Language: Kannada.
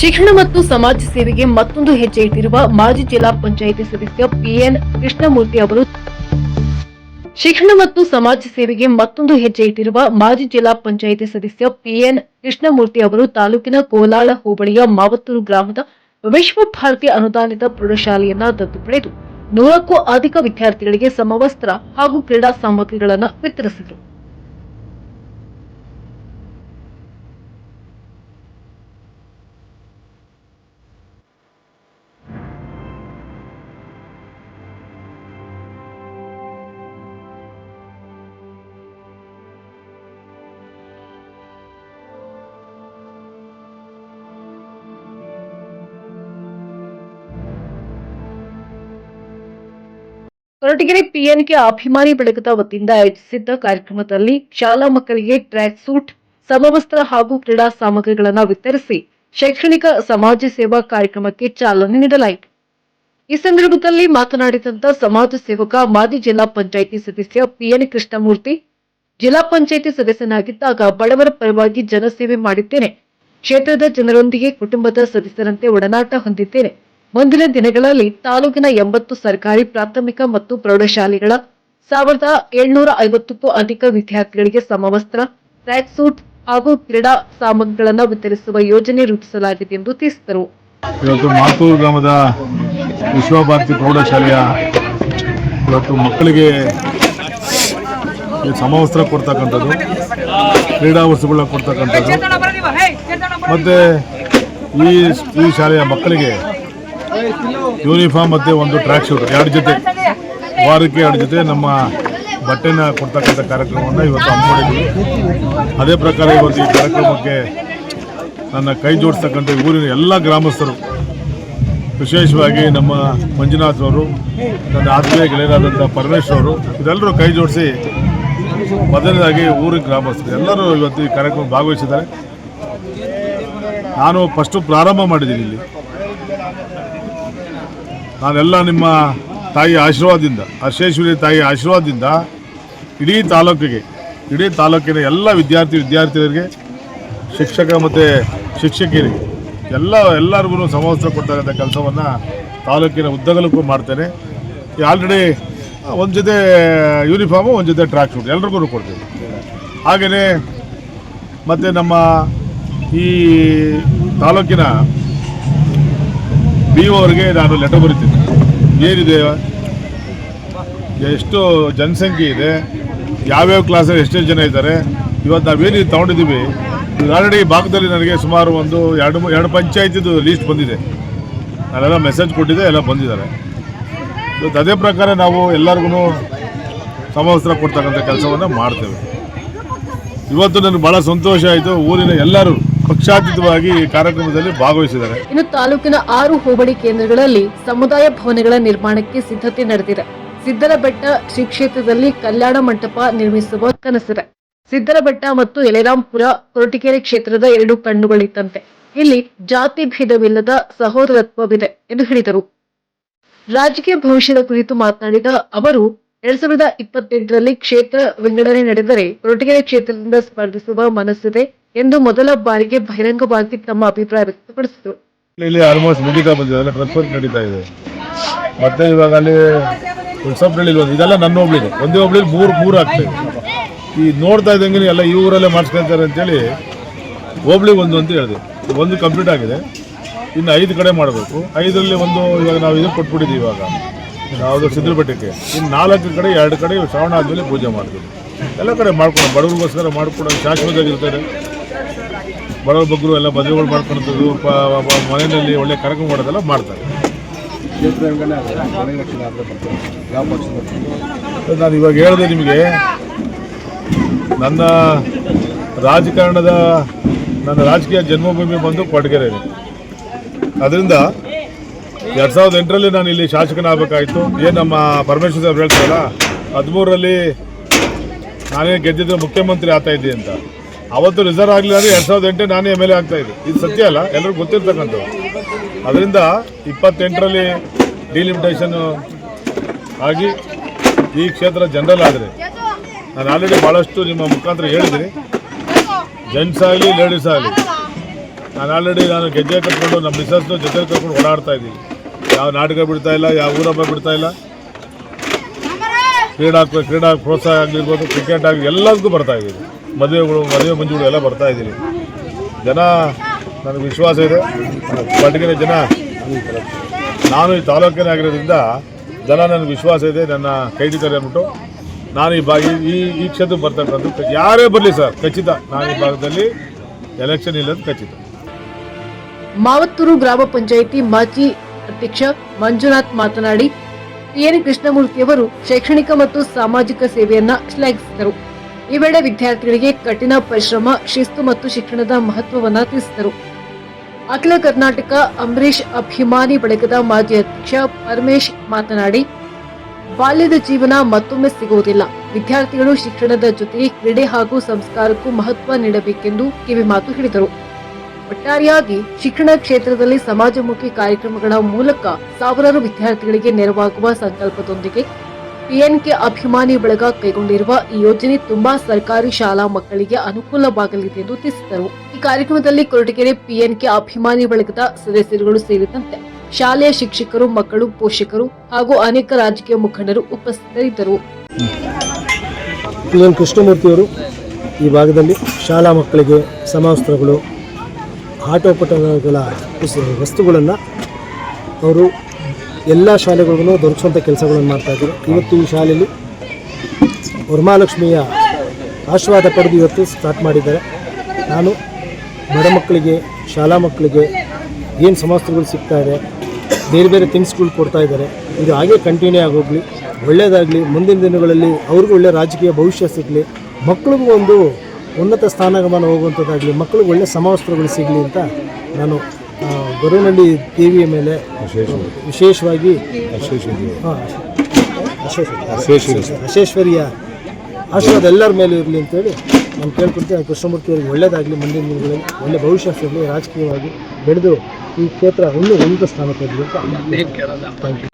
ಶಿಕ್ಷಣ ಮತ್ತು ಸಮಾಜ ಸೇವೆಗೆ ಮತ್ತೊಂದು ಹೆಜ್ಜೆ ಇಟ್ಟಿರುವ ಮಾಜಿ ಜಿಲ್ಲಾ ಪಂಚಾಯಿತಿ ಸದಸ್ಯ ಪಿಎನ್ ಕೃಷ್ಣಮೂರ್ತಿ ಅವರು ಶಿಕ್ಷಣ ಮತ್ತು ಸಮಾಜ ಸೇವೆಗೆ ಮತ್ತೊಂದು ಹೆಜ್ಜೆ ಇಟ್ಟಿರುವ ಮಾಜಿ ಜಿಲ್ಲಾ ಪಂಚಾಯಿತಿ ಸದಸ್ಯ ಪಿಎನ್ ಕೃಷ್ಣಮೂರ್ತಿ ಅವರು ತಾಲೂಕಿನ ಕೋಲಾಳ ಹೋಬಳಿಯ ಮಾವತ್ತೂರು ಗ್ರಾಮದ ವಿಶ್ವ ಭಾರತಿ ಅನುದಾನಿತ ಪ್ರೌಢಶಾಲೆಯನ್ನ ದತ್ತು ಪಡೆದು 100ಕ್ಕೂ ಅಧಿಕ ವಿದ್ಯಾರ್ಥಿಗಳಿಗೆ ಸಮವಸ್ತ್ರ ಹಾಗೂ ಕ್ರೀಡಾ ಸಾಮಗ್ರಿಗಳನ್ನು ವಿತರಿಸಿದರು. ಕೊರಟಗೆರೆ ಪಿಎನ್ಕೆ ಅಭಿಮಾನಿ ಬಳಗದ ವತಿಯಿಂದ ಆಯೋಜಿಸಿದ್ದ ಕಾರ್ಯಕ್ರಮದಲ್ಲಿ ಶಾಲಾ ಮಕ್ಕಳಿಗೆ ಟ್ರ್ಯಾಕ್ ಸೂಟ್, ಸಮವಸ್ತ್ರ ಹಾಗೂ ಕ್ರೀಡಾ ಸಾಮಗ್ರಿಗಳನ್ನು ವಿತರಿಸಿ ಶೈಕ್ಷಣಿಕ ಸಮಾಜ ಸೇವಾ ಕಾರ್ಯಕ್ರಮಕ್ಕೆ ಚಾಲನೆ ನೀಡಲಾಯಿತು. ಈ ಸಂದರ್ಭದಲ್ಲಿ ಮಾತನಾಡಿದಂತ ಸಮಾಜ ಸೇವಕ ಮಾಜಿ ಜಿಲ್ಲಾ ಪಂಚಾಯಿತಿ ಸದಸ್ಯ ಪಿಎನ್ ಕೃಷ್ಣಮೂರ್ತಿ, ಜಿಲ್ಲಾ ಪಂಚಾಯಿತಿ ಸದಸ್ಯನಾಗಿದ್ದಾಗ ಬಡವರ ಪರವಾಗಿ ಜನಸೇವೆ ಮಾಡಿದ್ದೇನೆ. ಕ್ಷೇತ್ರದ ಜನರೊಂದಿಗೆ ಕುಟುಂಬದ ಸದಸ್ಯರಂತೆ ಒಡನಾಟ ಹೊಂದಿದ್ದೇನೆ. ಮುಂದಿನ ದಿನಗಳಲ್ಲಿ ತಾಲೂಕಿನ 80 ಸರ್ಕಾರಿ ಪ್ರಾಥಮಿಕ ಮತ್ತು ಪ್ರೌಢಶಾಲೆಗಳ 1750ಕ್ಕೂ ಅಧಿಕ ವಿದ್ಯಾರ್ಥಿಗಳಿಗೆ ಸಮವಸ್ತ್ರ, ಟ್ರ್ಯಾಕ್ ಸೂಟ್ ಹಾಗೂ ಕ್ರೀಡಾ ಸಾಮಗ್ರಿಗಳನ್ನು ವಿತರಿಸುವ ಯೋಜನೆ ರೂಪಿಸಲಾಗಿದೆ ಎಂದು ತಿಳಿಸಿದರು. ಇವತ್ತು ಮಾತೂರು ಗ್ರಾಮದ ವಿಶ್ವಭಾರತಿ ಪ್ರೌಢಶಾಲೆಯ ಇವತ್ತು ಮಕ್ಕಳಿಗೆ ಸಮವಸ್ತ್ರ ಕೊಡ್ತಕ್ಕಂಥದ್ದು, ಕ್ರೀಡಾ ವಸ್ತುಗಳನ್ನ ಕೊಡ್ತಕ್ಕಂಥದ್ದು ಮತ್ತು ಈ ಶಾಲೆಯ ಮಕ್ಕಳಿಗೆ ಯೂನಿಫಾರ್ಮ್ ಮತ್ತು ಒಂದು ಟ್ರ್ಯಾಕ್ ಶೂಟ್ 2 ಜೊತೆ, ವಾರಕ್ಕೆ 2 ಜೊತೆ ನಮ್ಮ ಬಟ್ಟೆನ ಕೊಡ್ತಕ್ಕಂಥ ಕಾರ್ಯಕ್ರಮವನ್ನು ಇವತ್ತು ಹಮ್ಮಿಕೊಂಡಿದ್ದೀವಿ. ಅದೇ ಪ್ರಕಾರ ಇವತ್ತು ಈ ಕಾರ್ಯಕ್ರಮಕ್ಕೆ ನನ್ನ ಕೈ ಜೋಡಿಸ್ತಕ್ಕಂಥ ಊರಿನ ಎಲ್ಲ ಗ್ರಾಮಸ್ಥರು, ವಿಶೇಷವಾಗಿ ನಮ್ಮ ಮಂಜುನಾಥ್ ಅವರು, ನನ್ನ ಆತ್ಮೀಯ ಗೆಳೆಯರಾದಂಥ ಪರಮೇಶ್ವರ್ ಅವರು, ಇದೆಲ್ಲರೂ ಕೈ ಜೋಡಿಸಿ ಮೊದಲನೇದಾಗಿ ಊರಿನ ಗ್ರಾಮಸ್ಥರು ಎಲ್ಲರೂ ಇವತ್ತು ಈ ಕಾರ್ಯಕ್ರಮ ಭಾಗವಹಿಸಿದ್ದಾರೆ. ನಾನು ಫಸ್ಟು ಪ್ರಾರಂಭ ಮಾಡಿದ್ದೀನಿ ಇಲ್ಲಿ. ನಾನೆಲ್ಲ ನಿಮ್ಮ ತಾಯಿಯ ಆಶೀರ್ವಾದದಿಂದ, ಹರ್ಷೇಶ್ವರಿ ತಾಯಿಯ ಆಶೀರ್ವಾದದಿಂದ ಇಡೀ ತಾಲೂಕಿನ ಎಲ್ಲ ವಿದ್ಯಾರ್ಥಿಗಳಿಗೆ, ಶಿಕ್ಷಕ ಮತ್ತು ಶಿಕ್ಷಕಿಯರಿಗೆ ಎಲ್ಲರಿಗೂ ಸಮವಸ್ತ್ರ ಕೊಡ್ತಕ್ಕಂಥ ಕೆಲಸವನ್ನು ತಾಲೂಕಿನ ಉದ್ದಗಲಕ್ಕೂ ಮಾಡ್ತೇನೆ. ಆಲ್ರೆಡಿ ಒಂದು ಜೊತೆ ಯೂನಿಫಾರ್ಮು, ಒಂದು ಜೊತೆ ಟ್ರ್ಯಾಕ್ ಶೂಟ್ ಎಲ್ರಿಗೂ ಕೊಡ್ತೀವಿ. ಹಾಗೆಯೇ ಮತ್ತು ನಮ್ಮ ಈ ತಾಲೂಕಿನ BO ಅವರಿಗೆ ನಾನು ಲೆಟರ್ ಬರೀತೀನಿ. ಏನಿದೆ, ಎಷ್ಟು ಜನಸಂಖ್ಯೆ ಇದೆ, ಯಾವ್ಯಾವ ಕ್ಲಾಸಲ್ಲಿ ಎಷ್ಟೆಷ್ಟು ಜನ ಇದ್ದಾರೆ, ಇವತ್ತು ನಾವೇನು ತೊಗೊಂಡಿದ್ದೀವಿ. ಆಲ್ರೆಡಿ ಭಾಗದಲ್ಲಿ ನನಗೆ ಸುಮಾರು ಒಂದು ಎರಡು ಪಂಚಾಯತಿದು ಲೀಸ್ಟ್ ಬಂದಿದೆ. ನಾನೆಲ್ಲ ಮೆಸೇಜ್ ಕೊಟ್ಟಿದ್ದೆ, ಎಲ್ಲ ಬಂದಿದ್ದಾರೆ. ಇವತ್ತು ಅದೇ ಪ್ರಕಾರ ನಾವು ಎಲ್ಲರಿಗೂ ಸಮವಸ್ತ್ರ ಕೊಡ್ತಕ್ಕಂಥ ಕೆಲಸವನ್ನು ಮಾಡ್ತೇವೆ. ಇವತ್ತು ನನಗೆ ಭಾಳ ಸಂತೋಷ ಆಯಿತು. ಊರಿನ ಎಲ್ಲರೂ ಪಕ್ಷಾತೀತವಾಗಿ ಈ ಕಾರ್ಯಕ್ರಮದಲ್ಲಿ ಭಾಗವಹಿಸಿದ್ದಾರೆ. ಇನ್ನು ತಾಲೂಕಿನ 6 ಹೋಬಳಿ ಕೇಂದ್ರಗಳಲ್ಲಿ ಸಮುದಾಯ ಭವನಗಳ ನಿರ್ಮಾಣಕ್ಕೆ ಸಿದ್ಧತೆ ನಡೆದಿದೆ. ಸಿದ್ದರಬೆಟ್ಟ ಶ್ರೀ ಕ್ಷೇತ್ರದಲ್ಲಿ ಕಲ್ಯಾಣ ಮಂಟಪ ನಿರ್ಮಿಸುವ ಕನಸಿದೆ. ಸಿದ್ದರಬೆಟ್ಟ ಮತ್ತು ಯಲೆರಾಂಪುರ ಕೊರಟಗೆರೆ ಕ್ಷೇತ್ರದ 2 ಕಣ್ಣುಗಳಿದ್ದಂತೆ ಇಲ್ಲಿ ಜಾತಿ ಭೇದವಿಲ್ಲದ ಸಹೋದರತ್ವವಿದೆ ಎಂದು ಹೇಳಿದರು. ರಾಜಕೀಯ ಭವಿಷ್ಯದ ಕುರಿತು ಮಾತನಾಡಿದ ಅವರು, 2028ರಲ್ಲಿ ಕ್ಷೇತ್ರ ವಿಂಗಡಣೆ ನಡೆದರೆ ಕೊರಟಗೆರೆ ಕ್ಷೇತ್ರದಿಂದ ಸ್ಪರ್ಧಿಸುವ ಮನಸ್ಸಿದೆ ಎಂದು ಮೊದಲ ಬಾರಿಗೆ ಬಹಿರಂಗವಾಗಿ ತಮ್ಮ ಅಭಿಪ್ರಾಯ ವ್ಯಕ್ತಪಡಿಸಿದರು. ಇಲ್ಲಿ ಆಲ್ಮೋಸ್ಟ್ ಮುಗಿತಾ ಬಂದಿದೆ, ಟ್ರಾನ್ಸ್ಫರ್ ನಡೀತಾ ಇದೆ. ಮತ್ತೆ ಇವಾಗ ಅಲ್ಲಿ ಉತ್ಸವನಲ್ಲಿ ಇದೆಲ್ಲ ನನ್ನ ಹೋಬಳಿದೆ, ಒಂದೇ ಹೋಬಳಿಲಿ ಮೂರು ಆಗ್ತದೆ. ಈ ನೋಡ್ತಾ ಇದ್ದಂಗೆ ಎಲ್ಲ ಈ ಊರಲ್ಲೇ ಮಾಡಿಸ್ಕೊಳ್ತಾರೆ ಅಂತೇಳಿ ಹೋಬಳಿಗೆ ಒಂದು ಅಂತ ಹೇಳಿದೆ. ಒಂದು ಕಂಪ್ಲೀಟ್ ಆಗಿದೆ, ಇನ್ನು 5 ಕಡೆ ಮಾಡಬೇಕು. 5ರಲ್ಲಿ ಒಂದು ಇವಾಗ ನಾವು ಇದು ಕೊಟ್ಬಿಟ್ಟಿದ್ದೀವಿ. ಇವಾಗ ಯಾವುದು ಸಿದ್ದರಬೆಟ್ಟಕ್ಕೆ, ಇನ್ನು 4 ಕಡೆ 2 ಕಡೆ ಶ್ರಾವಣ ಆದಮೇಲೆ ಪೂಜೆ ಮಾಡ್ತೀವಿ. ಎಲ್ಲ ಕಡೆ ಮಾಡ್ಕೊಂಡು ಬಡವ್ರಿಗೋಸ್ಕರ ಮಾಡ್ಕೊಡೋದು ಶಾಶ್ವತವಾಗಿರ್ತಾರೆ. ಬಡವ್ರ ಬಗ್ಗರು ಎಲ್ಲ ಮದುವೆಗಳು ಮಾಡ್ಕೊಳ್ತದ್ದು, ಮನೆಯಲ್ಲಿ ಒಳ್ಳೆ ಕಾರ್ಯಕ್ರಮ ಮಾಡೋದೆಲ್ಲ ಮಾಡ್ತಾರೆ. ನಾನು ಇವಾಗ ಹೇಳಿದೆ ನಿಮಗೆ, ನನ್ನ ರಾಜಕೀಯ ಜನ್ಮಭೂಮಿ ಬಂದು ಕೊರಟಗೆರೆ. ಅದರಿಂದ 2008ರಲ್ಲಿ ನಾನು ಇಲ್ಲಿ ಶಾಸಕನಾಗಬೇಕಾಯಿತು. ಏನು ನಮ್ಮ ಪರಮೇಶ್ವರ್ ಸಾಹೇಬ್ರು ಹೇಳ್ತಾರಲ್ಲ, 13ರಲ್ಲಿ ನಾನೇ ಗೆದ್ದಿದ್ದು ಮುಖ್ಯಮಂತ್ರಿ ಆಗ್ತಾ ಇದ್ದೆ ಅಂತ. ಅವತ್ತು ರಿಸರ್ವ್ ಆಗಲಿಲ್ಲ ಅಂದರೆ 2008 ನಾನೇ MLA ಆಗ್ತಾಯಿದ್ದೆ. ಇದು ಸತ್ಯ ಅಲ್ಲ, ಎಲ್ಲರಿಗೂ ಗೊತ್ತಿರ್ತಕ್ಕಂಥದ್ದು. ಅದರಿಂದ 28ರಲ್ಲಿ ಡಿಲಿಮಿಟೇಷನ್ ಆಗಿ ಈ ಕ್ಷೇತ್ರ ಜನರಲ್ ಆದರೆ, ನಾನು ಆಲ್ರೆಡಿ ಭಾಳಷ್ಟು ನಿಮ್ಮ ಮುಖಾಂತರ ಹೇಳಿದ್ದೀನಿ, ಜೆಂಟ್ಸ್ ಆಗಲಿ ಲೇಡೀಸ್ ಆಗಲಿ ನಾನು ಗೆಜ್ಜೆ ಕಟ್ಕೊಂಡು ನಮ್ಮ ಮಿಸಸ್ನು ಜೊತೆ ಕಟ್ಕೊಂಡು ಓಡಾಡ್ತಾ ಇದ್ದೀವಿ. ಯಾವ ನಾಟಕ ಬಿಡ್ತಾ ಇಲ್ಲ, ಯಾವ ಊರಬ್ಬ ಬಿಡ್ತಾ ಇಲ್ಲ. ಕ್ರೀಡಾ ಪ್ರೋತ್ಸಾಹ ಆಗಿರ್ಬೋದು, ಕ್ರಿಕೆಟ್ ಆಗಿ ಎಲ್ಲದಕ್ಕೂ ಬರ್ತಾ ಇದ್ದೀವಿ. ಮದುವೆ ಮುಂಜುಗಳು ಎಲ್ಲ ಬರ್ತಾ ಇದ್ದೀವಿ. ಜನ ನನಗೆ ವಿಶ್ವಾಸ ಇದೆ. ಪಟ್ಟಿಗೆ ಜನ, ನಾನು ಈ ತಾಲೂಕಿನ ಆಗಿರೋದ್ರಿಂದ ಜನ ನನಗೆ ವಿಶ್ವಾಸ ಇದೆ, ನನ್ನ ಕೈ ಹಿಡಿತಾರೆ ಅಂದ್ಬಿಟ್ಟು ನಾನು ಈ ಕ್ಷೇತ್ರಕ್ಕೆ ಬರ್ತಕ್ಕಂಥ ಯಾರೇ ಬರಲಿ ಸರ್, ಖಚಿತ ನಾನು ಈ ಭಾಗದಲ್ಲಿ ಎಲೆಕ್ಷನ್ ಇಲ್ಲದ ಖಚಿತ. ಮಾವತ್ತೂರು ಗ್ರಾಮ ಪಂಚಾಯಿತಿ ಮಾಜಿ ಅಧ್ಯಕ್ಷ ಮಂಜುನಾಥ್ ಮಾತನಾಡಿ, ಪಿಎನ್ ಕೃಷ್ಣಮೂರ್ತಿಯವರು ಶೈಕ್ಷಣಿಕ ಮತ್ತು ಸಾಮಾಜಿಕ ಸೇವೆಯನ್ನ ಶ್ಲಾಘಿಸಿದರು. ಈ ವೇಳೆ ವಿದ್ಯಾರ್ಥಿಗಳಿಗೆ ಕಠಿಣ ಪರಿಶ್ರಮ, ಶಿಸ್ತು ಮತ್ತು ಶಿಕ್ಷಣದ ಮಹತ್ವವನ್ನ ತಿಳಿಸಿದರು. ಅಖಿಲ ಕರ್ನಾಟಕ ಅಂಬರೀಷ್ ಅಭಿಮಾನಿ ಬಳಗದ ಮಾಜಿ ಅಧ್ಯಕ್ಷ ಪರಮೇಶ್ ಮಾತನಾಡಿ, ಬಾಲ್ಯದ ಜೀವನ ಮತ್ತೊಮ್ಮೆ ಸಿಗುವುದಿಲ್ಲ. ವಿದ್ಯಾರ್ಥಿಗಳು ಶಿಕ್ಷಣದ ಜೊತೆಗೆ ಕ್ರೀಡೆ ಹಾಗೂ ಸಂಸ್ಕಾರಕ್ಕೂ ಮಹತ್ವ ನೀಡಬೇಕೆಂದು ಕಿವಿಮಾತು ಹೇಳಿದರು. ಒಟ್ಟಾರೆಯಾಗಿ ಶಿಕ್ಷಣ ಕ್ಷೇತ್ರದಲ್ಲಿ ಸಮಾಜಮುಖಿ ಕಾರ್ಯಕ್ರಮಗಳ ಮೂಲಕ ಸಾವಿರಾರು ವಿದ್ಯಾರ್ಥಿಗಳಿಗೆ ನೆರವಾಗುವ ಸಂಕಲ್ಪದೊಂದಿಗೆ ಪಿಎನ್ಕೆ ಅಭಿಮಾನಿ ಬಳಗ ಕೈಗೊಂಡಿರುವ ಈ ಯೋಜನೆ ತುಂಬಾ ಸರ್ಕಾರಿ ಶಾಲಾ ಮಕ್ಕಳಿಗೆ ಅನುಕೂಲವಾಗಲಿದೆ ಎಂದು ತಿಳಿಸಿದರು. ಈ ಕಾರ್ಯಕ್ರಮದಲ್ಲಿ ಕೊರಟಗೆರೆ ಪಿಎನ್ಕೆ ಅಭಿಮಾನಿ ಬಳಗದ ಸದಸ್ಯರುಗಳು ಸೇರಿದಂತೆ ಶಾಲೆಯ ಶಿಕ್ಷಕರು, ಮಕ್ಕಳು, ಪೋಷಕರು ಹಾಗೂ ಅನೇಕ ರಾಜಕೀಯ ಮುಖಂಡರು ಉಪಸ್ಥಿತರಿದ್ದರು. ಪಿಎನ್ ಕೃಷ್ಣಮೂರ್ತಿಯವರು ಈ ಭಾಗದಲ್ಲಿ ಶಾಲಾ ಮಕ್ಕಳಿಗೆ ಸಮವಸ್ತ್ರಗಳು, ಆಟೋಪಟಗಳ ವಸ್ತುಗಳನ್ನು ಅವರು ಎಲ್ಲ ಶಾಲೆಗಳಿಗೂ ದೊರಕಿಸುವಂಥ ಕೆಲಸಗಳನ್ನು ಮಾಡ್ತಾಯಿದ್ದಾರೆ. ಇವತ್ತು ಈ ಶಾಲೆಯಲ್ಲಿ ವರಮಹಾಲಕ್ಷ್ಮಿಯ ಆಶೀರ್ವಾದ ಪಡೆದು ಇವತ್ತು ಸ್ಟಾರ್ಟ್ ಮಾಡಿದ್ದಾರೆ. ನಾನು ಬಡ ಮಕ್ಕಳಿಗೆ, ಶಾಲಾ ಮಕ್ಕಳಿಗೆ ಏನು ಸಮವಸ್ತ್ರಗಳು ಸಿಗ್ತಾ ಇದೆ, ಬೇರೆ ಬೇರೆ ಥಿಂಗ್ಸ್ಗಳು ಕೊಡ್ತಾ ಇದ್ದಾರೆ. ಇದು ಹಾಗೆ ಕಂಟಿನ್ಯೂ ಆಗೋಗಲಿ, ಒಳ್ಳೆಯದಾಗಲಿ. ಮುಂದಿನ ದಿನಗಳಲ್ಲಿ ಅವ್ರಿಗೂ ಒಳ್ಳೆಯ ರಾಜಕೀಯ ಭವಿಷ್ಯ ಸಿಗಲಿ, ಮಕ್ಕಳಿಗೂ ಒಂದು ಉನ್ನತ ಸ್ಥಾನಗಮನ ಹೋಗುವಂಥದ್ದಾಗಲಿ, ಮಕ್ಕಳಿಗೆ ಒಳ್ಳೆಯ ಸಮವಸ್ತ್ರಗಳು ಸಿಗಲಿ ಅಂತ ನಾನು ಗೊರವನಹಳ್ಳಿ ದೇವಿಯ ಮೇಲೆ ವಿಶೇಷವಾಗಿ ಅಶೇಶ್ವರಿಯ ಆಶೀರ್ವಾದ ಎಲ್ಲರ ಮೇಲೆ ಇರಲಿ ಅಂತೇಳಿ ನಾನು ಕೇಳ್ಕೊಳ್ತೀನಿ. ಕೃಷ್ಣಮೂರ್ತಿ ಅವರಿಗೆ ಒಳ್ಳೆಯದಾಗಲಿ, ಮುಂದಿನ ದಿನಗಳಲ್ಲಿ ಒಳ್ಳೆಯ ಭವಿಷ್ಯ ಸಿಗಲಿ, ರಾಜಕೀಯವಾಗಿ ಬೆಳೆದು ಈ ಕ್ಷೇತ್ರ ಇನ್ನೂ ಉನ್ನತ ಸ್ಥಾನಕ್ಕೆ ಬರಲಿ ಅಂತ ಥ್ಯಾಂಕ್ ಯು.